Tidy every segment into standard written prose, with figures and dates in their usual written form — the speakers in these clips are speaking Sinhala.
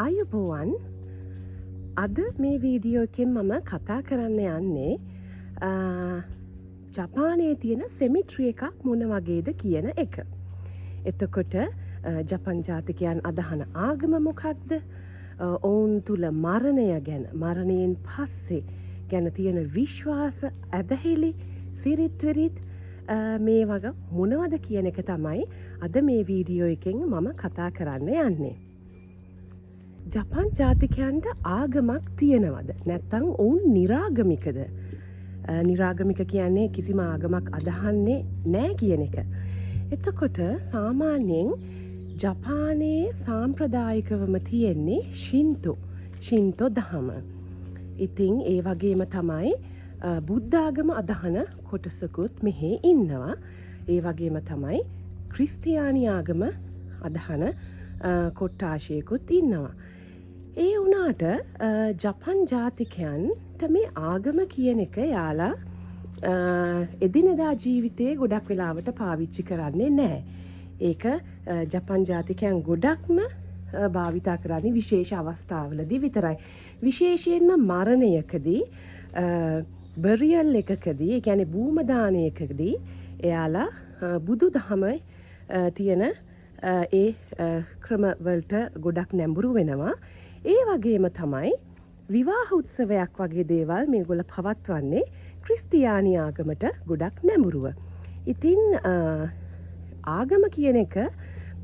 ආයුබෝවන් අද මේ වීඩියෝ එකෙන් මම කතා කරන්න යන්නේ ජපානයේ තියෙන සෙමිට්‍රි එකක් මොන වගේද කියන එක. එතකොට ජපන් ජාතිකයන් අදහන ආගම මොකක්ද? ඔවුන් තුල මරණය ගැන, මරණයෙන් පස්සේ ගැන තියෙන විශ්වාස, ඇදහිලි, සිරිත් විරිත් මේ වගේ මොනවද කියන එක තමයි අද මේ වීඩියෝ එකෙන් මම කතා කරන්න යන්නේ. ජපන් ජාතිකයන්ට ආගමක් තියෙනවද? නැත්නම් ඔවුන් නිරාගමිකද? නිරාගමික කියන්නේ කිසිම ආගමක් අදහන්නේ නැහැ කියන එක. එතකොට සාමාන්‍යයෙන් ජපානයේ සාම්ප්‍රදායිකවම තියෙන්නේ ශින්තෝ දහම. ඉතින් ඒ වගේම තමයි බුද්ධ ආගම අදහන කොටසකුත් මෙහි ඉන්නවා. ඒ වගේම තමයි ක්‍රිස්තියානි ආගම අදහන කොට්ටාශයකුත් ඉන්නවා. ඒ වුණාට ජපන් ජාතිකයන්ට මේ ආගම කියන එක යාලා එදිනෙදා ජීවිතයේ ගොඩක් වෙලාවට පාවිච්චි කරන්නේ නැහැ. ඒක ජපන් ජාතිකයන් ගොඩක්ම භාවිතා කරන්නේ විශේෂ අවස්ථාවලදී විතරයි. විශේෂයෙන්ම මරණයකදී බරියල් එකකදී, ඒ කියන්නේ භූමදානයකදී එයාලා බුදු දහම තියෙන ඒ ක්‍රමවලට ගොඩක් නැඹුරු වෙනවා. ඒ වගේම තමයි විවාහ උත්සවයක් වගේ දේවල් මේගොල්ල පවත්වන්නේ ක්‍රිස්තියානි ආගමට ගොඩක් නැඹුරුව. ඉතින් ආගම කියන එක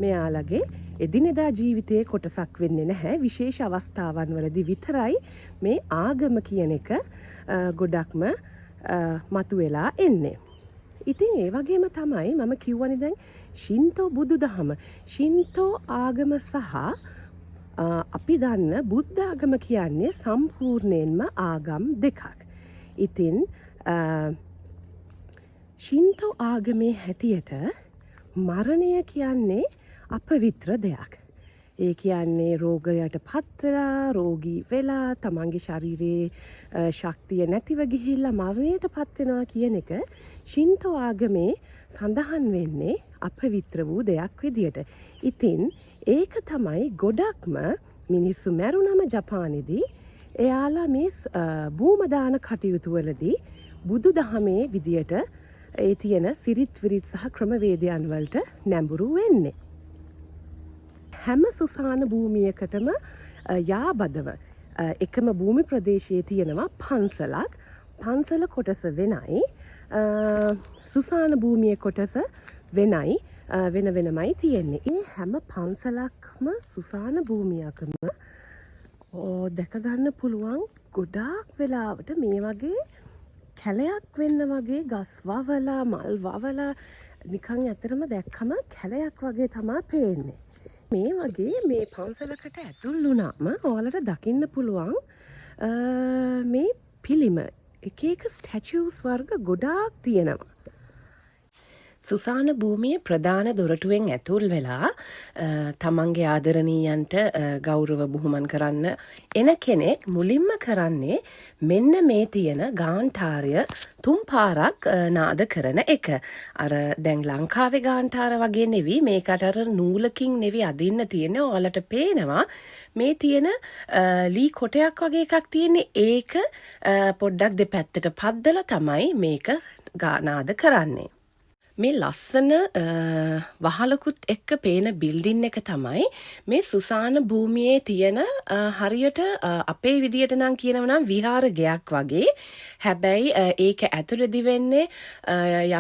මෙයාලගේ එදිනෙදා ජීවිතයේ කොටසක් වෙන්නේ නැහැ. විශේෂ අවස්ථාවන් වලදී විතරයි මේ ආගම කියන එක ගොඩක්ම මතුවෙලා එන්නේ. ඉතින් ඒ වගේම තමයි මම කියවනේ දැන් ශින්තෝ බුදුදහම. ශින්තෝ ආගම සහ අපි දන්න බුද්ධ ආගම කියන්නේ සම්පූර්ණයෙන්ම ආගම් දෙකක්. ඉතින් ශින්තෝ ආගමේ හැටියට මරණය කියන්නේ අපවිත්‍ර දෙයක්. ඒ කියන්නේ රෝගයට පත්වෙලා, රෝගී වෙලා, තමන්ගේ ශරීරයේ ශක්තිය නැතිව ගිහිල්ලා මරණයට පත්වෙනවා කියන එක ශින්තෝ ආගමේ සඳහන් වෙන්නේ අපවිත්‍ර වූ දෙයක් විදියට. ඉතින් ඒක තමයි ගොඩක්ම මිනිස්සු මැරුණම ජපානයේදී එයාලා මේ භූමදාන කටයුතු වලදී බුදු දහමේ විදියට ඒ තියෙන සිරිත් විරිත් සහ ක්‍රමවේදයන් වලට නැඹුරු වෙන්නේ. හැම සුසාන භූමියකටම යාබදව එකම භූමි ප්‍රදේශයේ තියෙනවා පන්සලක්. පන්සල කොටස වෙනයි, සුසාන භූමියේ කොටස වෙනයි, වෙන වෙනමයි තියෙන්නේ. ඒ හැම පන්සලක්ම සුසාන භූමියකම දැක ගන්න පුළුවන් ගොඩාක් වෙලාවට මේ වගේ කැලයක් වෙන්න වගේ ගස් වවලා, මල් වවලා නිකන් ඇතරම දැක්කම කැලයක් වගේ තමයි පේන්නේ. මේ වගේ මේ පන්සලකට ඇතුල් වුණාම ඔයාලට දකින්න පුළුවන් මේ පිළිම එක එක ස්ටැචුස් වර්ග ගොඩාක් තියෙනවා. සුසාන භූමියේ ප්‍රධාන දොරටුවෙන් ඇතුල් වෙලා තමන්ගේ ආදරණීයන්ට ගෞරව බුහුමන් කරන්න එන කෙනෙක් මුලින්ම කරන්නේ මෙන්න මේ තියෙන ගාන්ඨාරය 3 පාරක් නාද කරන එක. අර දැන් ලංකාවේ ගාන්ඨාර වගේ නෙවි, මේකට අර නූලකින් නෙවි අදින්න තියෙන්නේ. ඔයාලට පේනවා මේ තියෙන ලී කොටයක් වගේ එකක් තියෙන්නේ. ඒක පොඩ්ඩක් දෙපැත්තට පද්දලා තමයි මේක නාද කරන්නේ. මේ ලස්සන වහලකුත් එක්ක පේන බිල්ඩින් එක තමයි මේ සුසාන භූමියේ තියෙන හරියට අපේ විදියට නම් කියනවා නම් විහාර ගයක් වගේ. හැබැයි ඒක ඇතුළේදී වෙන්නේ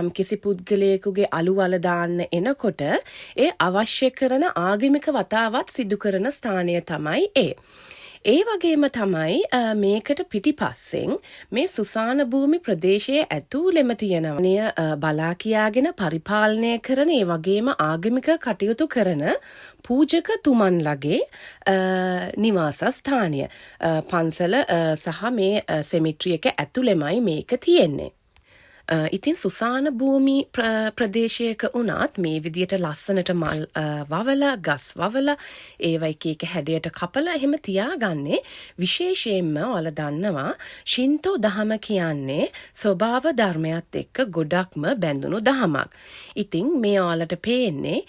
යම් කිසි පුද්ගලයෙකුගේ අලුවල දාන්න එනකොට ඒ අවශ්‍ය කරන ආගමික වතාවත් සිදු කරන ස්ථානය තමයි ඒ. ඒ වගේම තමයි මේකට පිටිපස්සෙන් මේ සුසාන භූමි ප්‍රදේශයේ ඇතුළෙම තියෙනවනේ බලා කියාගෙන පරිපාලනය කරන, ඒ වගේම ආගමික කටයුතු කරන පූජකතුමන්ලගේ නිවාස ස්ථානය. පන්සල සහ මේ සෙමිට්‍රි එක ඇතුළෙමයි මේක තියෙන්නේ. ඉතින් සුසාන භූමි ප්‍රදේශයක වුණත් මේ විදියට ලස්සනට මල් වවලා ගස් වවලා ඒවා එක එක හැඩයට කපලා එහෙම තියාගන්නේ විශේෂයෙන්ම ඔයාලා දන්නවා ශින්තෝ දහම කියන්නේ ස්වභාව ධර්මයත් එක්ක ගොඩක්ම බැඳුණු දහමක්. ඉතින් මේ ඔයාලට පේන්නේ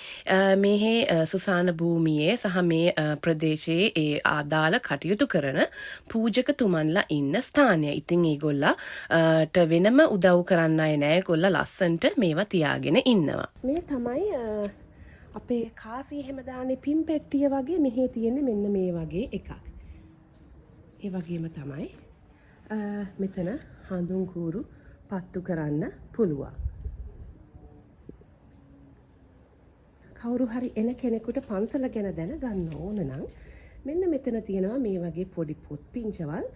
මෙහි සුසාන භූමියේ සහ මේ ප්‍රදේශයේ ඒ ආදාළ කටයුතු කරන පූජකතුමන්ලා ඉන්න ස්ථානය. ඉතින් ඒගොල්ලන්ට වෙනම උදව් කරන්න අය නෑ. ඒගොල්ලෝ ලස්සන්ට මේවා තියාගෙන ඉන්නවා. මේ තමයි අපේ කාසි එහෙම දාන්නේ පින් පෙට්ටිය වගේ මෙහි තියෙන්නේ මෙන්න මේ වගේ එකක්. ඒ වගේම තමයි මෙතන හඳුන් කූරු පත්තු කරන්න පුළුවන්. කවුරු හරි එන කෙනෙකුට පන්සල ගැන දැනගන්න ඕන නම් මෙන්න මෙතන තියෙනවා මේ වගේ පොඩි පොත් පිංචවල්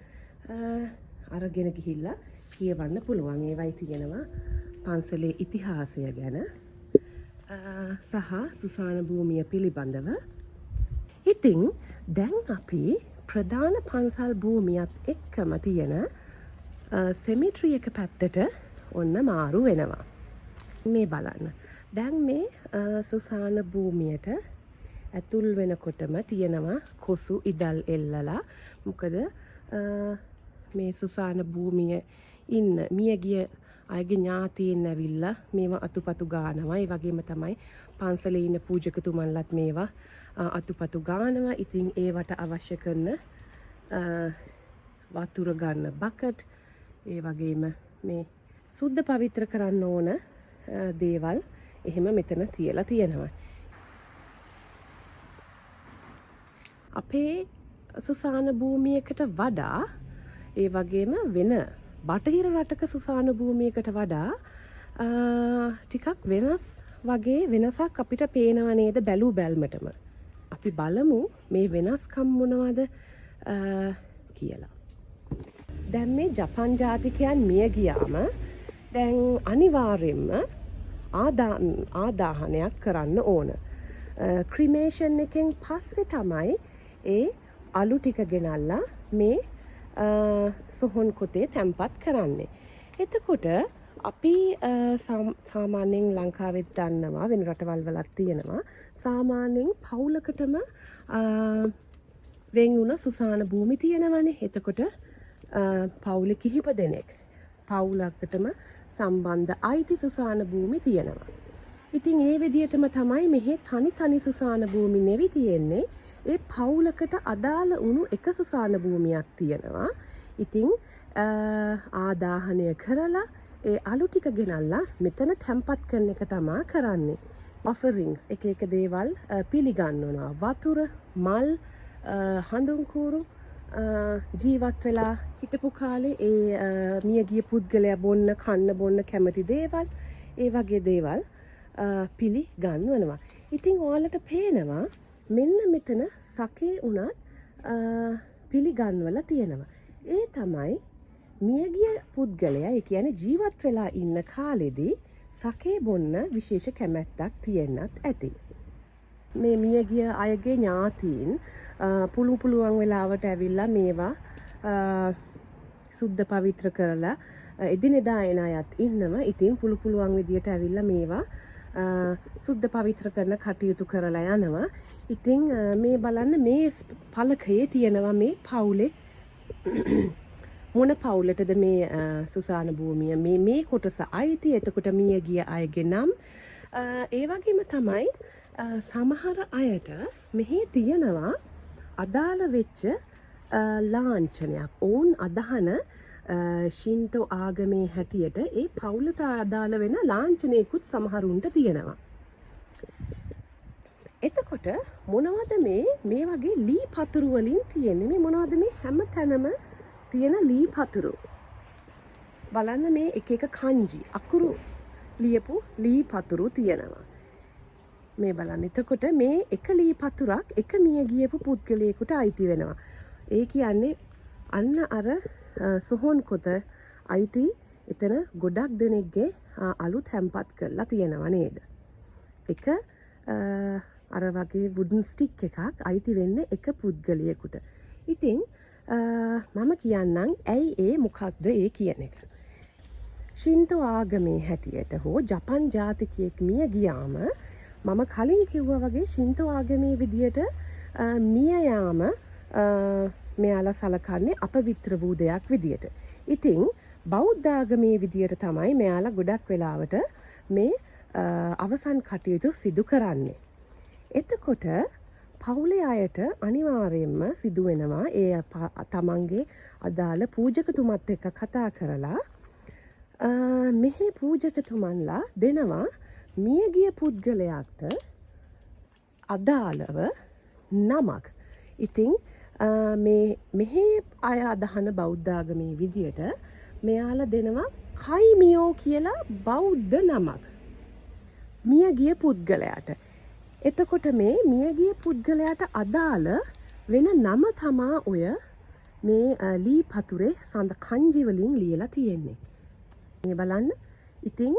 අරගෙන ගිහිල්ලා කියවන්න පුළුවන්. ඒවයි තියෙනවා පන්සලේ ඉතිහාසය ගැන සහ සුසාන භූමිය පිළිබඳව. ඉතින් දැන් අපි ප්‍රධාන පන්සල් භූමියත් එක්කම තියෙන සෙමිට්‍රි එක පැත්තට ඔන්න මාරු වෙනවා. මේ බලන්න. දැන් මේ සුසාන භූමියට ඇතුල් වෙනකොටම තියෙනවා කොසු ඉදල් එල්ලලා. මොකද මේ සුසාන භූමිය ඉන්න මියගිය අයගේ ඥාතීන් ඇවිල්ලා මේවා අතුපතු ගානවා. ඒ වගේම තමයි පන්සලේ ඉන්න පූජකතුමන්ලත් මේවා අතුපතු ගානවා. ඉතින් ඒවට අවශ්‍ය කරන වතුර ගන්න බකට් ඒ වගේම මේ සුද්ධ පවිත්‍ර කරන්න ඕන දේවල් එහෙම මෙතන තියලා තියෙනවා. අපේ සුසාන භූමියකට වඩා ඒ වගේම වෙන බටහිර රටක සුසාන භූමියකට වඩා ටිකක් වෙනස් වගේ වෙනසක් අපිට පේනවා නේද බැලූ බැල්මටම. අපි බලමු මේ වෙනස්කම් මොනවද කියලා. දැන් මේ ජපන් ජාතිකයන් මිය ගියාම දැන් අනිවාර්යෙන්ම ආදාහනයක් කරන්න ඕන. ක්‍රිමේෂන් එකෙන් පස්සේ තමයි ඒ අලු ටික ගෙනල්ලා මේ සොහොන් කොතේ තැන්පත් කරන්නේ. එතකොට අපි සාමාන්‍යයෙන් ලංකාවෙත් දන්නවා වෙන රටවල් වලත් තියෙනවා සාමාන්‍යයෙන් පවුලකටම වෙන් වුණ සුසාන භූමි තියෙනවනේ. එතකොට පවුල කිහිප දෙනෙක් පවුලකටම සම්බන්ධ අයිති සුසාන භූමි තියෙනවා. ඉතින් ඒ විදිහටම තමයි මෙහි තනි සුසාන භූමි නෙවි තියෙන්නේ. ඒ පවුලකට අදාළ වුණු එක සුසාන භූමියක් තියෙනවා. ඉතින් ආදාහනය කරලා ඒ අලු ටික ගෙනල්ලා මෙතන තැන්පත් කරන එක තමා කරන්නේ. ඔෆරින්ග්ස් එක දේවල් පිළිගන්වනවා. වතුර, මල්, හඳුන් කූරු ජීවත් වෙලා හිටපු කාලේ ඒ මියගිය පුද්ගලයා කන්න බොන්න කැමති දේවල් ඒ වගේ දේවල් පිළිගන්වනවා. ඉතින් ඔයාලට පේනවා මෙන්න මෙතන සකේ උනත් පිළිගන්වලා තියෙනවා. ඒ තමයි මියගිය පුද්ගලයා ඒ කියන්නේ ජීවත් වෙලා ඉන්න කාලෙදී සකේ බොන්න විශේෂ කැමැත්තක් තියෙන්නත් ඇති. මේ මියගිය අයගේ ඥාතීන් පුළුවන් වෙලාවට ඇවිල්ලා මේවා සුද්ධ පවිත්‍ර කරලා එදිනෙදා එන අයත් ඉන්නවා. ඉතින් පුළුවන් විදියට ඇවිල්ලා මේවා සුද්ධ පවිත්‍ර කරන කටයුතු කරලා යනවා. ඉතින් මේ බලන්න මේ පලකයේ තියෙනවා මේ පවුලේ මොන පවුලටද මේ සුසාන භූමිය මේ කොටස අයිති. එතකොට මිය ගිය අයගේ නම් ඒ වගේම තමයි සමහර අයට මෙහි තියෙනවා අදාළ වෙච්ච ලාංඡනයක්. ඔවුන් අදහන ශින්තෝ ආගමේ හැටියට ඒ පවුලට අදාළ වෙන ලාංඡනයකුත් සමහරුන්ට තියෙනවා. එතකොට මොනවද මේ වගේ ලී පතුරු වලින් තියෙන්නේ? මේ මොනවද මේ හැම තැනම තියෙන ලී පතුරු? බලන්න මේ එක කංජි අකුරු ලියපු ලී පතුරු තියෙනවා. මේ බලන්න. එතකොට මේ එක ලී පතුරක් එක මිය ගියපු පුද්ගලයෙකුට අයිති වෙනවා. ඒ කියන්නේ අන්න අර සොහොන් කොත අයිති එතන ගොඩක් දෙනෙක්ගේ අලුත් හැම්පත් කරලා තියෙනවා නේද? එක අර වගේ වුඩන් ස්ටික් එකක් අයිති වෙන්නේ එක පුද්ගලයෙකුට. ඉතින් මම කියන්නම් ඇයි ඒ මොකක්ද ඒ කියන එක. ශින්තෝ ආගමේ හැටියට හෝ ජපන් ජාතිකයෙක් මිය ගියාම මම කලින් කිව්වා වගේ ශින්තෝ ආගමේ විදියට මිය යාම මෙයාලා සලකන්නේ අපවිත්‍ර වූ දෙයක් විදියට. ඉතින් බෞද්ධ ආගමේ විදියට තමයි මෙයාලා ගොඩක් වෙලාවට මේ අවසන් කටයුතු සිදු කරන්නේ. එතකොට පවුලේ අයට අනිවාර්යයෙන්ම සිදු වෙනවා ඒ තමන්ගේ අදාළ පූජකතුමත් එක්ක කතා කරලා මෙහි පූජකතුමන්ලා දෙනවා මියගිය පුද්ගලයාට අදාළව නමක්. ඉතින් මෙහි අය අදහන බෞද්ධ ආගමේ විදියට මෙයාලා දෙනවා කයිමියෝ කියලා බෞද්ධ නමක් මියගිය පුද්ගලයාට. එතකොට මේ මියගිය පුද්ගලයාට අදාළ වෙන නම තමා ඔය මේ ලී පතුරේ සඳ කංජි වලින් ලියලා තියෙන්නේ. මේ බලන්න. ඉතින්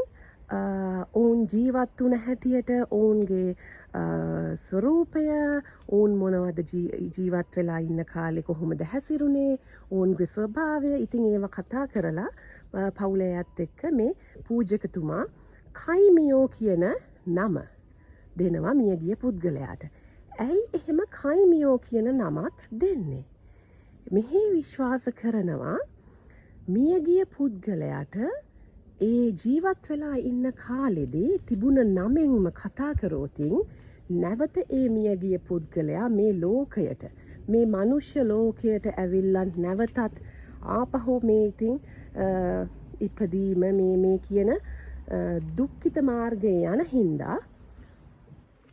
ඔවුන් ජීවත් වුණ හැටියට ඔවුන්ගේ ස්වරූපය ඔවුන් මොනවද ජීවත් වෙලා ඉන්න කාලේ කොහොමද හැසිරුණේ ඔවුන්ගේ ස්වභාවය ඉතින් ඒව කතා කරලා පවුලේ අයත් එක්ක මේ පූජකතුමා කයිමියෝ කියන නම දෙනවා මියගිය පුද්ගලයාට. ඇයි එහෙම කයිමියෝ කියන නමක් දෙන්නේ? මෙහි විශ්වාස කරනවා මියගිය පුද්ගලයාට ඒ ජීවත් වෙලා ඉන්න කාලෙදී තිබුණ නමෙන්ම කතා කරෝතින් නැවත ඒ මියගිය පුද්ගලයා මේ ලෝකයට මේ මනුෂ්‍ය ලෝකයට ඇවිල්ලා නැවතත් ආපහු මේ ඉතින් ඉපදීම මේ කියන දුක්ඛිත මාර්ගයේ යන හින්දා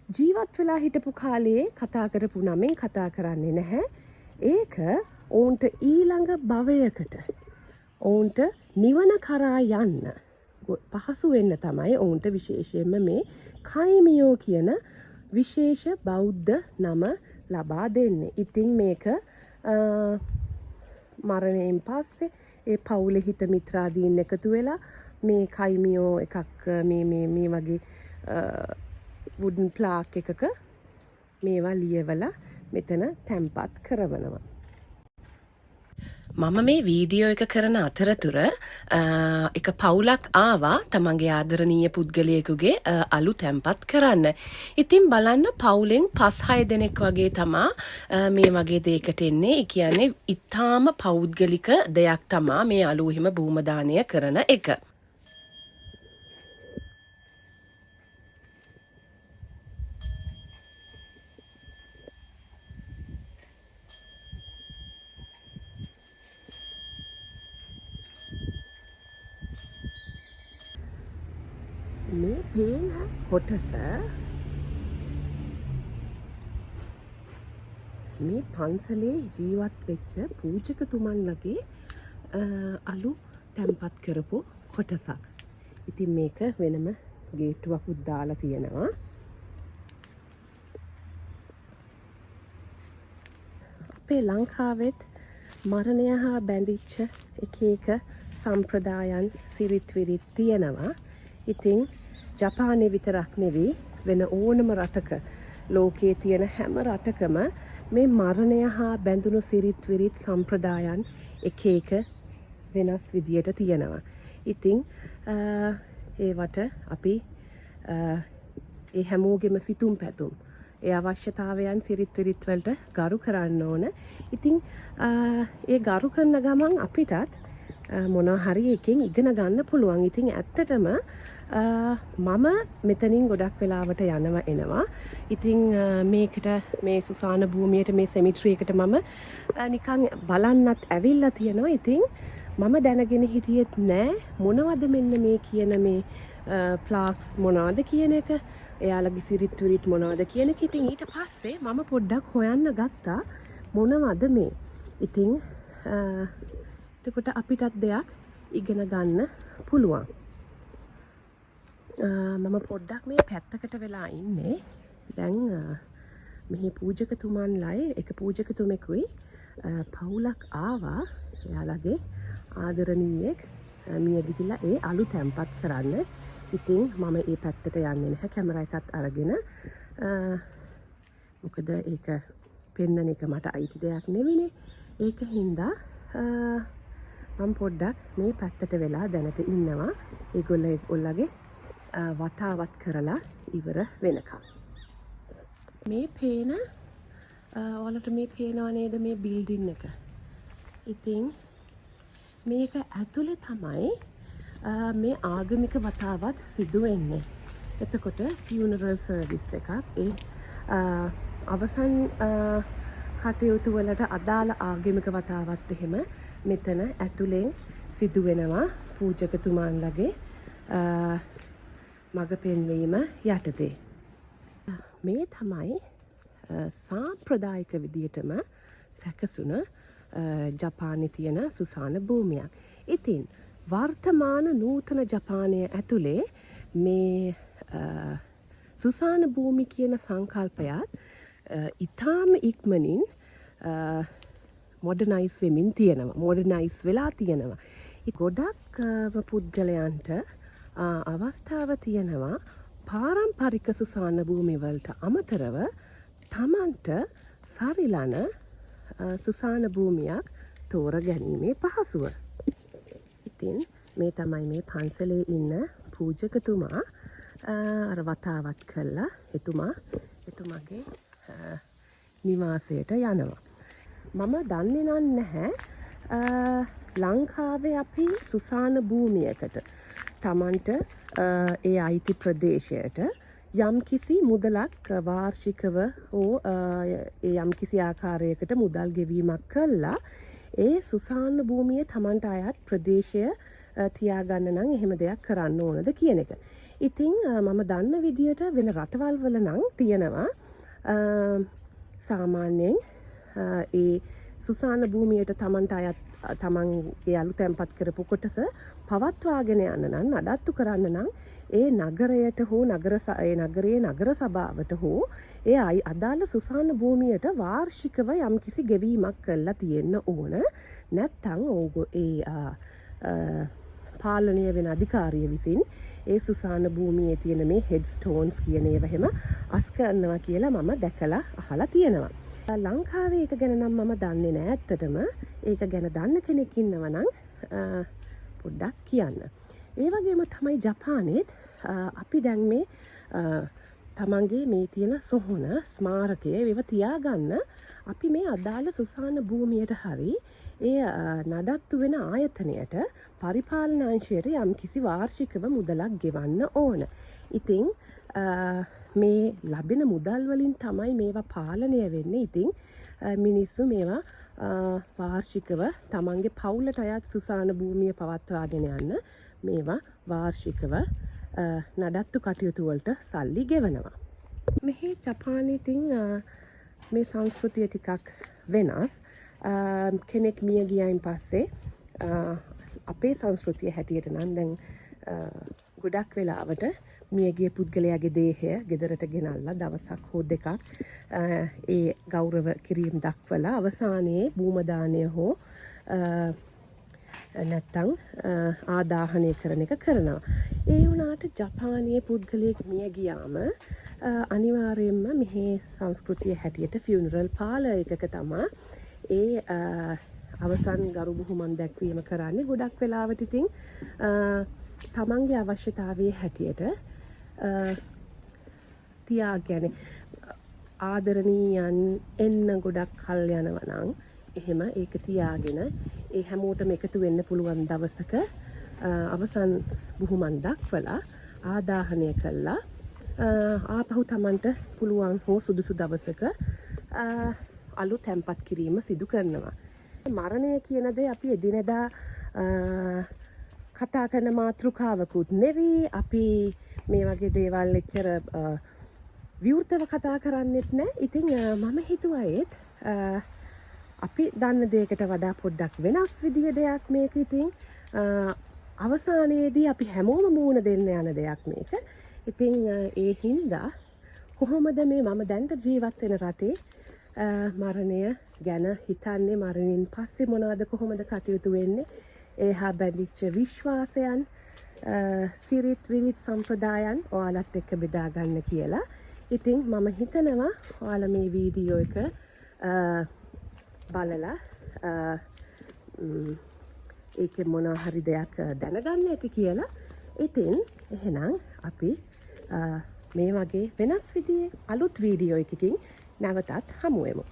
ජීවත් වෙලා හිටපු කාලයේ කතා කරපු නමෙන් කතා කරන්නේ නැහැ. ඒක ඔවුන්ට ඊළඟ භවයකට ඔවුන්ට නිවන කරා යන්න පහසු වෙන්න තමයි ඔවුන්ට විශේෂයෙන්ම මේ කයිමියෝ කියන විශේෂ බෞද්ධ නම ලබා දෙන්නේ. ඉතින් මේක මරණයෙන් පස්සේ ඒ පවුලේ හිත මිත්‍රාදීන් එකතු වෙලා මේ කයිමියෝ එකක් මේ වගේ වුඩන් ප්ලාක් එකක මේවා ලියවලා මෙතන තැන්පත් කරවනවා. මම මේ වීඩියෝ එක කරන අතරතුර එක පවුලක් ආවා තමන්ගේ ආදරණීය පුද්ගලයෙකුගේ අලු තැන්පත් කරන්න. ඉතින් බලන්න පවුලෙන් 5-6 දෙනෙක් වගේ තමා මේ වගේ දෙයකට එන්නේ. ඒ කියන්නේ ඉතාම පෞද්ගලික දෙයක් තමා මේ අලු හිම භූමදානය කරන එක. මේ පේන කොටස මේ පන්සලේ ජීවත් වෙච්ච පූජකතුමන්ලගේ අලු තැන්පත් කරපු කොටසක්. ඉතින් මේක වෙනම ගේට්ටුවකුත් දාලා තියෙනවා. අපේ ලංකාවෙත් මරණය හා බැඳිච්ච එක සම්ප්‍රදායන් සිරිත් විරිත් තියෙනවා. ඉතින් ජපානයේ විතරක් නෙවෙයි වෙන ඕනම රටක ලෝකයේ තියෙන හැම රටකම මේ මරණය හා බැඳුණු සිරිත් විරිත් සම්ප්‍රදායන් එක වෙනස් විදියට තියෙනවා. ඉතින් ඒවට අපි ඒ හැමෝගෙම සිතුම් පැතුම් ඒ අවශ්‍යතාවයන් සිරිත් විරිත් වලට ගරු කරන්න ඕන. ඉතින් ඒ ගරු කරන ගමන් අපිටත් මොනවා හරි එකෙන් ඉගෙන ගන්න පුළුවන්. ඉතින් ඇත්තටම මම මෙතනින් ගොඩක් වෙලාවට යනවා එනවා. ඉතින් මේකට මේ සුසාන භූමියට මේ සෙමිට්‍රි එකට මම නිකන් බලන්නත් ඇවිල්ලා තියෙනවා. ඉතින් මම දැනගෙන හිටියෙත් නෑ මොනවද මෙන්න මේ කියන මේ ප්ලාක්ස් මොනවද කියන එක. එයාලගේ සිරිත් විරිත් මොනවද කියන එක. ඉතින් ඊට පස්සේ මම පොඩ්ඩක් හොයන්න ගත්තා මොනවද මේ. ඉතින් එතකොට අපිටත් දෙයක් ඉගෙන ගන්න පුළුවන්. මම පොඩ්ඩක් මේ පැත්තකට වෙලා ඉන්නේ. දැන් මෙහි පූජකතුමන්ලයි එක පූජකතුමෙකුයි පවුලක් ආවා. එයාලගේ ආදරණීයෙක් මිය ගිහිල්ලා ඒ අලු තැන්පත් කරන්න. ඉතින් මම ඒ පැත්තට යන්නේ නැහැ කැමරා එකත් අරගෙන. මොකද ඒක පෙන්නන එක මට අයිති දෙයක් නෙවෙයිනේ. ඒක හින්දා මම පොඩ්ඩක් මේ පැත්තට වෙලා දැනට ඉන්නවා ඒගොල්ලගේ වතාවත් කරලා ඉවර වෙනකම්. මේ පේන ඔයාලට මේ පේනවා නේද මේ බිල්ඩින් එක. ඉතින් මේක ඇතුලේ තමයි මේ ආගමික වතාවත් සිදු වෙන්නේ. එතකොට ෆියුනරල් සර්විස් එකක් ඒ අවසන් කටයුතු වලට අදාළ ආගමික වතාවත් එහෙම මෙතන ඇතුලෙන් සිදු වෙනවා පූජකතුමාන්ලගේ මඟ පෙන්වීම යටතේ. මේ තමයි සාම්ප්‍රදායික විදියටම සැකසුන ජපානයේ තියෙන සුසාන භූමියක්. ඉතින් වර්තමාන නූතන ජපානය ඇතුලේ මේ සුසාන භූමි කියන සංකල්පයත් ඉතාම ඉක්මනින් මොඩර්නයිස් වෙමින් තියෙනවා. මොඩර්නයිස් වෙලා තියෙනවා. ගොඩක් පුද්ගලයන්ට අවස්ථාව තියෙනවා පාරම්පරික සුසාන භූමිවලට අමතරව තමන්ට සරිලන සුසාන භූමියක් තෝර ගැනීමේ පහසුව. ඉතින් මේ තමයි මේ පන්සලේ ඉන්න පූජකතුමා අර වතාවත් කළා එතුමාගේ නිවාසයට යනවා. මම දන්නේ නැහැ ලංකාවේ අපි සුසාන භූමියකට තමන්ට ඒ අයිති ප්‍රදේශයට යම් කිසි මුදලක් වාර්ෂිකව හෝ යම් කිසි ආකාරයකට මුදල් ගෙවීමක් කළා ඒ සුසාන භූමියේ තමන්ට අයත් ප්‍රදේශය තියාගන්න නම් එහෙම දෙයක් කරන්න ඕනද කියන එක. ඉතින් මම දන්න විදියට වෙන රටවල් වල නම් තියෙනවා සාමාන්‍යයෙන් ඒ සුසාන භූමියට තමන්ට අයත් තමන්ගේ අලු තැන්පත් කරපු කොටස පවත්වාගෙන යන්න නම් නඩත්තු කරන්න නම් ඒ නගරයට හෝ නගරයේ නගර සභාවට හෝ ඒ අදාළ සුසාන භූමියට වාර්ෂිකව යම්කිසි ගෙවීමක් කරලා තියෙන්න ඕන. නැත්තම් පාලනය වෙන අධිකාරිය විසින් ඒ සුසාන භූමියේ තියෙන මේ හෙඩ් ස්ටෝන්ස් කියන ඒවා එහෙම අස් කරනවා කියලා මම දැකලා අහලා තියෙනවා. ලංකාවේ ඒක ගැන නම් මම දන්නේ නෑ ඇත්තටම. ඒක ගැන දන්න කෙනෙක් ඉන්නවා නම් පොඩ්ඩක් කියන්න. ඒ වගේම තමයි ජපානයේත් අපි දැන් මේ තමන්ගේ මේ තියෙන සොහොන ස්මාරකය ඒව තියාගන්න අපි මේ අදාළ සුසාන භූමියට හරි ඒ නඩත්තු වෙන ආයතනයට පරිපාලන අංශයට යම් කිසි වාර්ෂිකව මුදලක් ගෙවන්න ඕන. ඉතින් මේ ලැබෙන මුදල් වලින් තමයි මේවා පාලනය වෙන්නේ. ඉතින් මිනිස්සු මේවා වාර්ෂිකව තමන්ගේ පවුලට අයත් සුසාන භූමිය පවත්වාගෙන යන්න මේවා වාර්ෂිකව නඩත්තු කටයුතු වලට සල්ලි ගෙවනවා. මෙහි ජපානයේ ඉතින් මේ සංස්කෘතිය ටිකක් වෙනස්. කෙනෙක් මිය ගියයින් පස්සේ අපේ සංස්කෘතිය හැටියට නම් දැන් ගොඩක් වෙලාවට මියගිය පුද්ගලයාගේ දේහය ගෙදරට ගෙනල්ලා දවසක් හෝ දෙකක් ඒ ගෞරව කිරීම දක්වලා අවසානයේ භූමදානය හෝ නැත්තං ආදාහනය කරන එක කරනවා. ඒ වුණාට ජපානයේ පුද්ගලයෙක් මිය ගියාම අනිවාර්යයෙන්ම මෙහි සංස්කෘතිය හැටියට ෆියුනරල් පාල එකක තමා ඒ අවසන් ගරු බුහුමන් දැක්වීම කරන්නේ. ගොඩක් වෙලාවට ඉතින් තමන්ගේ අවශ්‍යතාවයේ හැටියට තියාගෙන ආදරණීයන් එන්න ගොඩක් කල් යනවා නම් එහෙම ඒක තියාගෙන ඒ හැමෝටම එකතු වෙන්න පුළුවන් දවසක අවසන් බුහුමන් දක්වලා ආදාහනය කළා ආපහු තමන්ට පුළුවන් හෝ සුදුසු දවසක අලු තැන්පත් කිරීම සිදු කරනවා. මරණය කියන දේ අපි එදිනෙදා කතා කරන මාතෘකාවකුත් නෙවී. අපි මේ වගේ දේවල් එච්චර විවෘතව කතා කරන්නෙත් නෑ. ඉතින් මම හිතුවා ඒත් අපි දන්න දෙයකට වඩා පොඩ්ඩක් වෙනස් විදිය දෙයක් මේක. ඉතින් අවසානයේදී අපි හැමෝම මූණ දෙන්න යන දෙයක් මේක. ඉතින් ඒ හින්දා කොහොමද මේ මම දැන්ට ජීවත් වෙන රටේ මරණය ගැන හිතන්නේ, මරණින් පස්සේ මොනවද කොහොමද කටයුතු වෙන්නේ, ඒ හා බැඳිච්ච විශ්වාසයන්, සිරිත් විරිත් සම්ප්‍රදායන් ඔයාලත් එක්ක බෙදා ගන්න කියලා. ඉතින් මම හිතනවා ඔයාලා මේ වීඩියෝ එක බලලා ඒකෙන් මොනවා හරි දෙයක් දැනගන්න ඇති කියලා. ඉතින් එහෙනම් අපි මේ වගේ වෙනස් විදිහේ අලුත් වීඩියෝ එකකින් නැවතත් හමු වෙමු.